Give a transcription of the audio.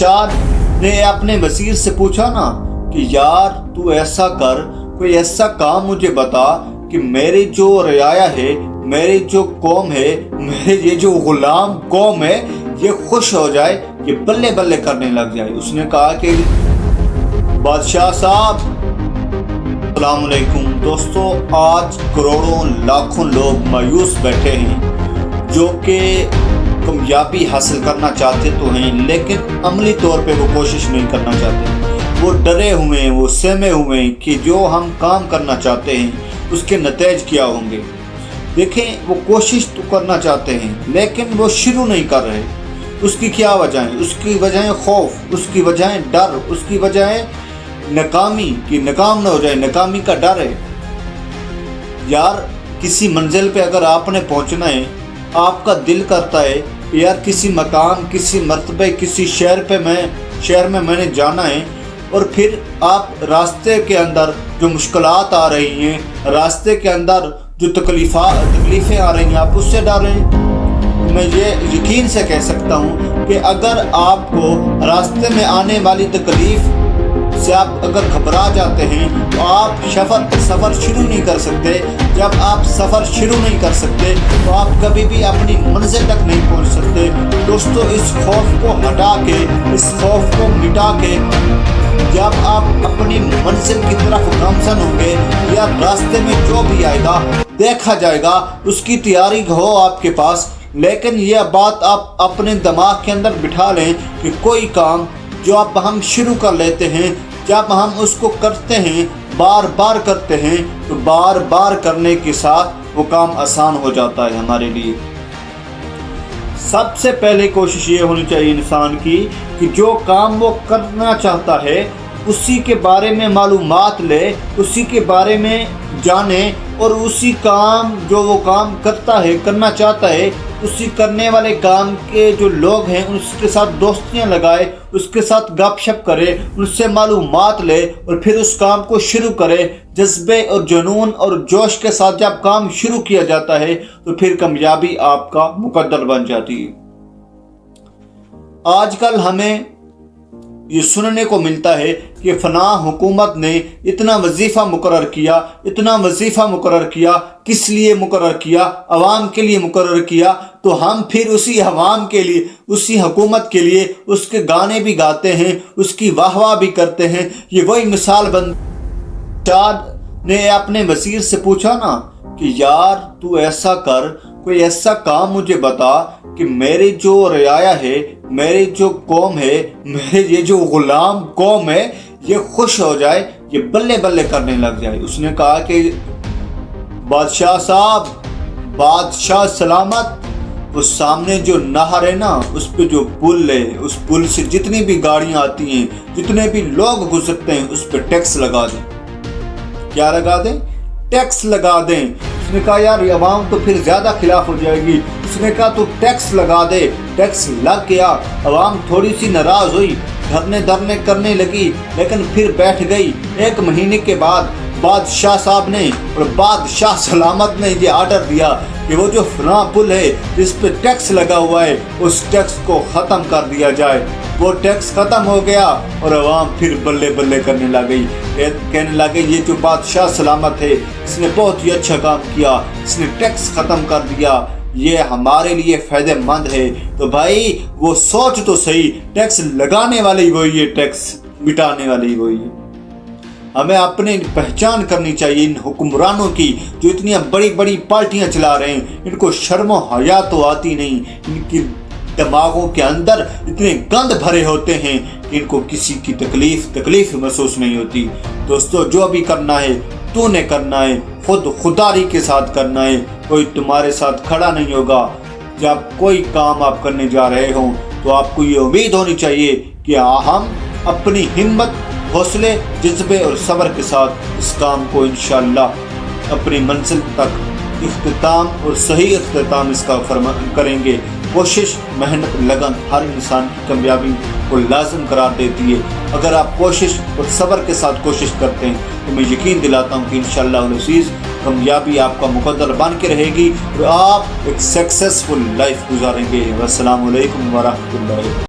चार ने अपने वजीर से पूछा ना कि यार तू ऐसा कर, कोई ऐसा काम मुझे बता कि मेरी जो रियाया है, मेरी जो कौम है, मेरे ये जो गुलाम कौम है, ये खुश हो जाए, ये बल्ले बल्ले करने लग जाए। उसने कहा कि बादशाह साहब, अस्सलाम वालेकुम दोस्तों, आज करोड़ों लाखों लोग मायूस बैठे हैं जो कि कामयाबी हासिल करना चाहते तो हैं, लेकिन अमली तौर पे वो कोशिश नहीं करना चाहते। वो डरे हुए हैं, वो सहमे हुए हैं कि जो हम काम करना चाहते हैं उसके नतीजे क्या होंगे। देखें, वो कोशिश तो करना चाहते हैं लेकिन वो शुरू नहीं कर रहे। उसकी क्या वजह है? उसकी वजह है खौफ, उसकी वजह है डर, उसकी वजह है नाकामी कि नाकाम ना हो जाए, नाकामी का डर है। यार किसी मंजिल पे अगर आपने पहुंचना है, आपका दिल करता है यार किसी मकाम, किसी मर्तबे, किसी शहर में मैंने जाना है, और फिर आप रास्ते के अंदर जो मुश्किलात आ रही हैं, रास्ते के अंदर जो तकलीफ़ें आ रही हैं, आप उससे डर रहे हैं। मैं ये यकीन से कह सकता हूँ कि अगर आपको रास्ते में आने वाली तकलीफ़ से आप अगर घबरा जाते हैं तो आप सफ़र शुरू नहीं कर सकते। जब आप सफ़र शुरू नहीं कर सकते तो आप कभी भी अपनी मंजिल तक नहीं पहुंच सकते। दोस्तों, इस खौफ को हटा के, इस खौफ को मिटा के जब आप अपनी मंजिल की तरफ गामजन होंगे, या रास्ते में जो भी आएगा देखा जाएगा, उसकी तैयारी हो आपके पास। लेकिन यह बात आप अपने दिमाग के अंदर बिठा लें कि कोई काम जो अब हम शुरू कर लेते हैं, जब हम उसको करते हैं, बार बार करते हैं, तो बार बार करने के साथ वो काम आसान हो जाता है हमारे लिए। सबसे पहले कोशिश ये होनी चाहिए इंसान की कि जो काम वो करना चाहता है उसी के बारे में मालूमात ले, उसी के बारे में जाने, और उसी काम जो वो काम करना चाहता है, उसी करने वाले काम के जो लोग हैं उसके साथ दोस्तियां लगाए, उसके साथ गपशप करे, उनसे मालूमात ले और फिर उस काम को शुरू करे। जज्बे और जुनून और जोश के साथ जब काम शुरू किया जाता है तो फिर कामयाबी आपका मुकद्दर बन जाती है। आजकल हमें ये सुनने को मिलता है कि फना हुकूमत ने इतना वजीफ़ा मुकर्रर किया, किस लिए मुकर्रर किया? अवाम के लिए मुकर्रर किया। तो हम फिर उसी अवाम के लिए, उसी हुकूमत के लिए उसके गाने भी गाते हैं, उसकी वाहवाह भी करते हैं। ये वही मिसाल ने अपने वजीर से पूछा ना कि यार तू ऐसा कर, कोई ऐसा काम मुझे बता कि मेरी जो रियाया है, मेरी जो कौम है, मेरे ये जो गुलाम कौम है, ये खुश हो जाए, ये बल्ले बल्ले करने लग जाए। उसने कहा कि बादशाह साहब, बादशाह सलामत, उस सामने जो नहर है ना, उस पे जो पुल है, उस पुल से जितनी भी गाड़ियां आती हैं, जितने भी लोग गुजरते हैं, उस पे टैक्स लगा दें। क्या लगा दें? टैक्स लगा दें। उसने कहा यार ये अवाम तो फिर ज़्यादा खिलाफ हो जाएगी। उसने कहा तो टैक्स लगा दे। टैक्स लग गया, अवाम थोड़ी सी नाराज़ हुई, धरने करने लगी, लेकिन फिर बैठ गई। 1 महीने के बाद बादशाह साहब ने और बादशाह सलामत ने ये आर्डर दिया कि वो जो फना पुल है जिस पे टैक्स लगा हुआ है, उस टैक्स को ख़त्म कर दिया जाए। वो टैक्स ख़त्म हो गया और अवाम फिर बल्ले बल्ले करने लगी, कहने लगे ये जो बादशाह सलामत है इसने बहुत ही अच्छा काम किया, इसने टैक्स ख़त्म कर दिया, ये हमारे लिए फ़ायदेमंद है। तो भाई वो सोच तो सही, टैक्स लगाने वाले ही वही है, टैक्स मिटाने वाले ही वही है। हमें अपनी पहचान करनी चाहिए इन हुक्मरानों की जो इतनी बड़ी बड़ी पार्टियां चला रहे हैं। इनको शर्म हया तो आती नहीं, इनकी दिमागों के अंदर इतने गंद भरे होते हैं कि इनको किसी की तकलीफ महसूस नहीं होती। दोस्तों, जो भी करना है तूने करना है, खुदारी के साथ करना है, कोई तुम्हारे साथ खड़ा नहीं होगा। जब कोई काम आप करने जा रहे हो तो आपको ये उम्मीद होनी चाहिए कि हम अपनी हिम्मत, हौसले, जज्बे और सब्र के साथ इस काम को इंशाअल्लाह अपनी मंजिल तक इख्तिताम और सही इख्तिताम इसका करेंगे। कोशिश, मेहनत, लगन हर इंसान की कामयाबी को लाज़िम करार देती है। अगर आप कोशिश और सब्र के साथ कोशिश करते हैं तो मैं यकीन दिलाता हूँ कि इंशाअल्लाह अज़ीज़ कामयाबी आपका मुकद्दर बन के रहेगी और आप एक सक्सेसफुल लाइफ गुजारेंगे। अस्सलामु अलैकुम व रहमतुल्लाहि।